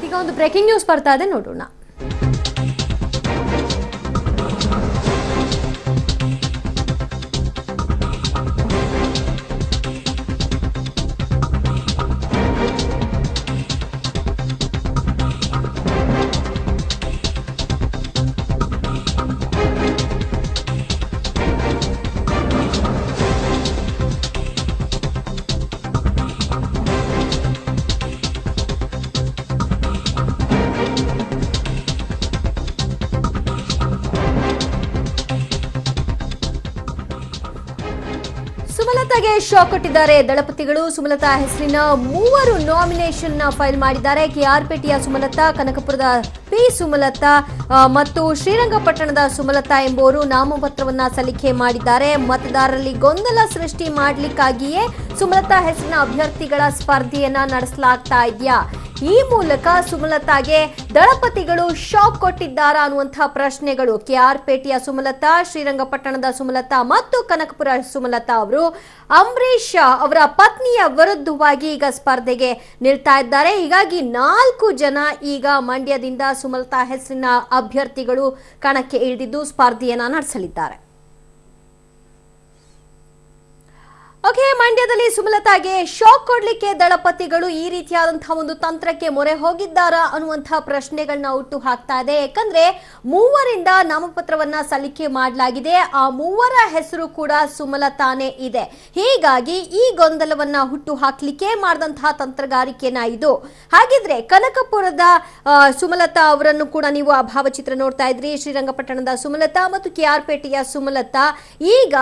ಈಗ ಒಂದು breaking news ಬರ್ತಾ ಇದೆ, ನೋಡೋಣ. ಸುಮಲತಾಗೆ ಶಾಕ್ ಕೊಟ್ಟಿದ್ದಾರೆ ದಳಪತಿಗಳು. ಸುಮಲತಾ ಹೆಸರಿನ 3 ನಾಮಿನೇಷನ್ ಫೈಲ್ ಮಾಡಿದ್ದಾರೆ. ಕೆಆರ್ಪೇಟೆಯ ಸುಮಲತಾ, ಕನಕಪುರದ ಪಿ ಸುಮಲತಾ ಮತ್ತು ಶ್ರೀರಂಗಪಟ್ಟಣದ ಸುಮಲತಾ ಎಂಬುವರು ನಾಮಪತ್ರವನ್ನ ಸಲ್ಲಿಕೆ ಮಾಡಿದ್ದಾರೆ. ಮತದಾರರಲ್ಲಿ ಗೊಂದಲ ಸೃಷ್ಟಿ ಮಾಡಲಿಕ್ಕಾಗಿಯೇ ಸುಮಲತಾ ಹೆಸರಿನ ಅಭ್ಯರ್ಥಿಗಳ ಸ್ಪರ್ಧೆಯನ್ನ ನಡೆಸಲಾಗ್ತಾ ಇದೆಯಾ? ಈ ಮೂಲಕ ಸುಮಲತಾಗೆ ದಳಪತಿಗಳು ಶಾಕ್ ಕೊಟ್ಟಿದ್ದಾರಾ ಅನ್ನುವಂತಹ ಪ್ರಶ್ನೆಗಳು. ಕೆಆರ್ಪೇಟೆಯ ಸುಮಲತಾ, ಶ್ರೀರಂಗಪಟ್ಟಣದ ಸುಮಲತಾ ಮತ್ತು ಕನಕಪುರ ಸುಮಲತಾ ಅವರು ಅಂಬರೀಶ್ ಅವರ ಪತ್ನಿಯ ವಿರುದ್ಧವಾಗಿ ಈಗ ಸ್ಪರ್ಧೆಗೆ ನಿಲ್ತಾ ಇದ್ದಾರೆ. ಹೀಗಾಗಿ 4 ಜನ ಈಗ ಮಂಡ್ಯದಿಂದ ಸುಮಲತಾ ಹೆಸರಿನ ಅಭ್ಯರ್ಥಿಗಳು ಕಣಕ್ಕೆ ಇಳಿದಿದ್ದು ಸ್ಪರ್ಧೆಯನ್ನ ನಡೆಸಲಿದ್ದಾರೆ. ಓಕೆ, ಮಂಡ್ಯದಲ್ಲಿ ಸುಮಲತಾಗೆ ಶಾಕ್ ಕೊಡ್ಲಿಕ್ಕೆ ದಳಪತಿಗಳು ಈ ರೀತಿಯಾದಂತಹ ಒಂದು ತಂತ್ರಕ್ಕೆ ಮೊರೆ ಹೋಗಿದ್ದಾರಾ ಅನ್ನುವಂತಹ ಪ್ರಶ್ನೆಗಳನ್ನ ಹುಟ್ಟು ಹಾಕ್ತಾ ಇದೆ. ಯಾಕಂದ್ರೆ 3ರಿಂದ ನಾಮಪತ್ರವನ್ನ ಸಲ್ಲಿಕೆ ಮಾಡಲಾಗಿದೆ. ಆ 3ರ ಹೆಸರು ಕೂಡ ಸುಮಲತಾನೇ ಇದೆ. ಹೀಗಾಗಿ ಈ ಗೊಂದಲವನ್ನ ಹುಟ್ಟು ಹಾಕ್ಲಿಕ್ಕೆ ಮಾಡಿದಂತಹ ತಂತ್ರಗಾರಿಕೆನ ಇದು. ಹಾಗಿದ್ರೆ ಕನಕಪುರದ ಸುಮಲತಾ ಅವರನ್ನು ಕೂಡ ನೀವು ಆ ಭಾವಚಿತ್ರ ನೋಡ್ತಾ ಇದ್ರಿ. ಶ್ರೀರಂಗಪಟ್ಟಣದ ಸುಮಲತಾ ಮತ್ತು ಕೆಆರ್ಪೇಟೆಯ ಸುಮಲತಾ ಈಗ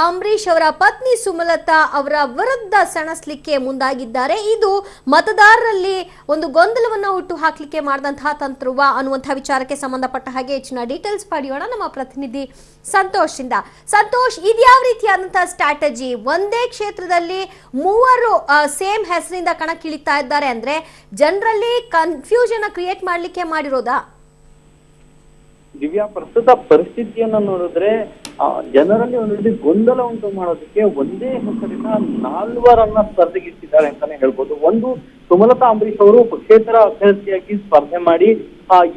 ಅಂಬರೀಶ್ ಅವರ ಪತ್ನಿ ಸುಮಲತಾ ಅವರ ವಿರುದ್ಧ ಸೆಣಸಲಿಕ್ಕೆ ಮುಂದಾಗಿದ್ದಾರೆ. ಇದು ಮತದಾರರಲ್ಲಿ ಒಂದು ಗೊಂದಲವನ್ನ ಹುಟ್ಟು ಹಾಕ್ಲಿಕ್ಕೆ ಮಾಡಿದಂತಹ ತಂತ್ರವ ಅನ್ನುವಂತಹ ವಿಚಾರಕ್ಕೆ ಸಂಬಂಧಪಟ್ಟ ಹಾಗೆ ಹೆಚ್ಚಿನ ಡೀಟೇಲ್ಸ್ ಪಡೆಯೋಣ ನಮ್ಮ ಪ್ರತಿನಿಧಿ ಸಂತೋಷ್ ಇಂದ. ಸಂತೋಷ್, ಇದ್ಯಾವ ರೀತಿಯಾದಂತಹ ಸ್ಟ್ರಾಟಜಿ? ಒಂದೇ ಕ್ಷೇತ್ರದಲ್ಲಿ 3 ಸೇಮ್ ಹೆಸರಿಂದ ಕಣಕ್ಕಿಳಿತಾ ಇದ್ದಾರೆ ಅಂದ್ರೆ ಜನರಲ್ಲಿ ಕನ್ಫ್ಯೂಷನ್ ಕ್ರಿಯೇಟ್ ಮಾಡ್ಲಿಕ್ಕೆ ಮಾಡಿರೋದಾ? ದಿವ್ಯಾ, ಪ್ರಸ್ತುತ ಪರಿಸ್ಥಿತಿಯನ್ನ ನೋಡಿದ್ರೆ ಜನರಲ್ಲಿ ಒಂದು ರೀತಿ ಗೊಂದಲ ಉಂಟು ಮಾಡೋದಕ್ಕೆ ಒಂದೇ ಹೆಸರಿನ 4ರನ್ನ ಸ್ಪರ್ಧೆಗಿಟ್ಟಿದ್ದಾರೆ ಅಂತಾನೆ ಹೇಳ್ಬೋದು. ಒಂದು, ಸುಮಲತಾ ಅಂಬರೀಶ್ ಅವರು ಪಕ್ಷೇತರ ಅಭ್ಯರ್ಥಿಯಾಗಿ ಸ್ಪರ್ಧೆ ಮಾಡಿ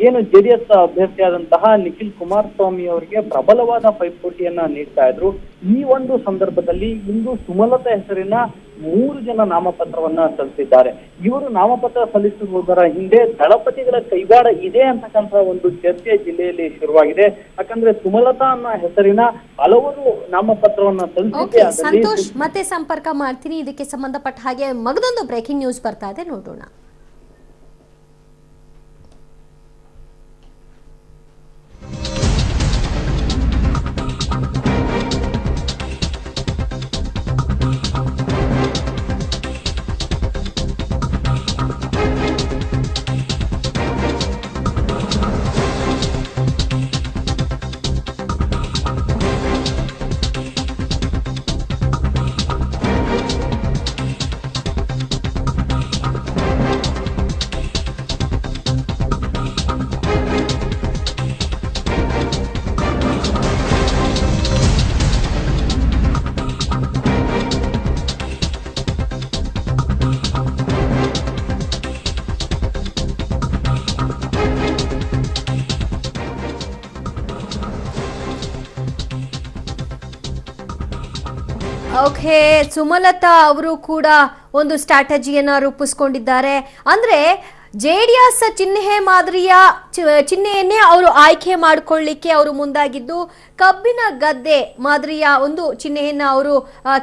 ಏನು ಜೆಡಿಎಸ್ ಅಭ್ಯರ್ಥಿಯಾದಂತಹ ನಿಖಿಲ್ ಕುಮಾರಸ್ವಾಮಿ ಅವರಿಗೆ ಪ್ರಬಲವಾದ ಪೈಪೋಟಿಯನ್ನ ನೀಡ್ತಾ ಇದ್ರು. ಈ ಒಂದು ಸಂದರ್ಭದಲ್ಲಿ ಇಂದು ಸುಮಲತಾ ಹೆಸರಿನ 3 ಜನ ನಾಮಪತ್ರವನ್ನ ಸಲ್ಲಿಸಿದ್ದಾರೆ. ಇವರು ನಾಮಪತ್ರ ಸಲ್ಲಿಸುವುದರ ಹಿಂದೆ ದಳಪತಿಗಳ ಕೈವಾಡ ಇದೆ ಅಂತಕ್ಕಂಥ ಒಂದು ಚರ್ಚೆ ಜಿಲ್ಲೆಯಲ್ಲಿ ಶುರುವಾಗಿದೆ. ಯಾಕಂದ್ರೆ ಸುಮಲತಾ ಅನ್ನೋ ಹೆಸರಿನ ಹಲವರು ನಾಮಪತ್ರವನ್ನ ಸಲ್ಲಿಸಿದೆ. ಸಂತೋಷ್, ಮತ್ತೆ ಸಂಪರ್ಕ ಮಾಡ್ತೀನಿ. ಇದಕ್ಕೆ ಸಂಬಂಧಪಟ್ಟ ಹಾಗೆ ಮಗದೊಂದು ಬ್ರೇಕಿಂಗ್ ನ್ಯೂಸ್ ಬರ್ತಾ ಇದೆ, ನೋಡೋಣ. ಓಕೆ, ಸುಮಲತಾ ಅವರು ಕೂಡ ಒಂದು ಸ್ಟ್ರಾಟಜಿಯನ್ನ ರೂಪಿಸ್ಕೊಂಡಿದ್ದಾರೆ. ಅಂದ್ರೆ ಜೆಡಿಎಸ್ ಚಿಹ್ನೆಯನ್ನೇ ಅವರು ಆಯ್ಕೆ ಮಾಡಿಕೊಳ್ಳಿಕ್ಕೆ ಅವರು ಮುಂದಾಗಿದ್ದು, ಕಬ್ಬಿನ ಗದ್ದೆ ಮಾದರಿಯ ಒಂದು ಚಿಹ್ನೆಯನ್ನ ಅವರು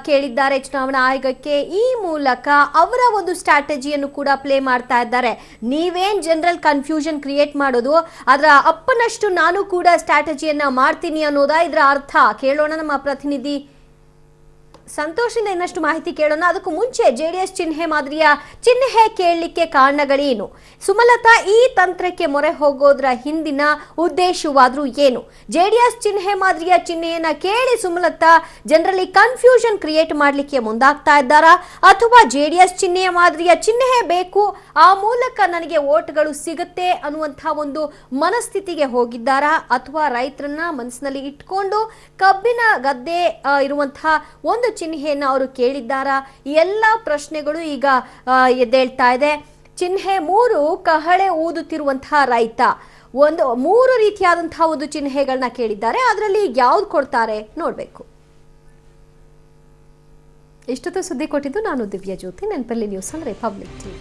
ಕೇಳಿದ್ದಾರೆ ಚುನಾವಣಾ ಆಯೋಗಕ್ಕೆ. ಈ ಮೂಲಕ ಅವರ ಒಂದು ಸ್ಟ್ರಾಟಜಿಯನ್ನು ಕೂಡ ಪ್ಲೇ ಮಾಡ್ತಾ ಇದ್ದಾರೆ. ನೀವೇನ್ ಜನರಲ್ ಕನ್ಫ್ಯೂಷನ್ ಕ್ರಿಯೇಟ್ ಮಾಡೋದು, ಅದರ ಅಪ್ಪನಷ್ಟು ನಾನು ಕೂಡ ಸ್ಟ್ರಾಟಜಿಯನ್ನ ಮಾಡ್ತೀನಿ ಅನ್ನೋದಾ ಇದರ ಅರ್ಥ? ಕೇಳೋಣ ನಮ್ಮ ಪ್ರತಿನಿಧಿ ಸಂತೋಷಿಂದ ಇನ್ನಷ್ಟು ಮಾಹಿತಿ ಕೇಳೋಣ. ಅದಕ್ಕೂ ಮುಂಚೆ ಜೆಡಿಎಸ್ ಚಿಹ್ನೆ ಕೇಳಲಿಕ್ಕೆ ಕಾರಣಗಳೇನು? ಸುಮಲತಾ ಈ ತಂತ್ರಕ್ಕೆ ಮೊರೆ ಹೋಗೋದ್ರ ಹಿಂದಿನ ಉದ್ದೇಶವಾದ್ರೂ ಏನು? ಜೆಡಿಎಸ್ ಚಿಹ್ನೆಯನ್ನ ಕೇಳಿ ಸುಮಲತಾ ಜನರಲ್ಲಿ ಕನ್ಫ್ಯೂಷನ್ ಕ್ರಿಯೇಟ್ ಮಾಡ್ಲಿಕ್ಕೆ ಮುಂದಾಗ್ತಾ ಇದ್ದಾರಾ, ಅಥವಾ ಜೆಡಿಎಸ್ ಚಿಹ್ನೆ ಬೇಕು, ಆ ಮೂಲಕ ನನಗೆ ವೋಟ್ಗಳು ಸಿಗುತ್ತೆ ಅನ್ನುವಂತಹ ಒಂದು ಮನಸ್ಥಿತಿಗೆ ಹೋಗಿದ್ದಾರಾ, ಅಥವಾ ರೈತರನ್ನ ಮನಸ್ಸಿನಲ್ಲಿ ಇಟ್ಕೊಂಡು ಕಬ್ಬಿನ ಗದ್ದೆ ಇರುವಂತಹ ಒಂದು ಚಿಹ್ನೆಯನ್ನ ಅವರು ಕೇಳಿದ್ದಾರಾ? ಎಲ್ಲ ಪ್ರಶ್ನೆಗಳು ಈಗ ಎದ್ದೇಳ್ತಾ ಇದೆ. ಚಿಹ್ನೆ 3 ಕಹಳೆ ಊದುತ್ತಿರುವಂತಹ ರೈತ. ಒಂದು 3 ರೀತಿಯಾದಂತಹ ಒಂದು ಚಿಹ್ನೆಗಳನ್ನ ಕೇಳಿದ್ದಾರೆ. ಅದರಲ್ಲಿ ಯಾವ್ದು ಕೊಡ್ತಾರೆ ನೋಡ್ಬೇಕು. ಇಷ್ಟೊತ್ತು ಸುದ್ದಿ ಕೊಟ್ಟಿದ್ದು ನಾನು ದಿವ್ಯಾ ಜ್ಯೋತಿ. ನೆನಪಲ್ಲಿ ನ್ಯೂಸ್ ಅಂದ್ರೆ ರಿಪಬ್ಲಿಕ್ ಟಿವಿ.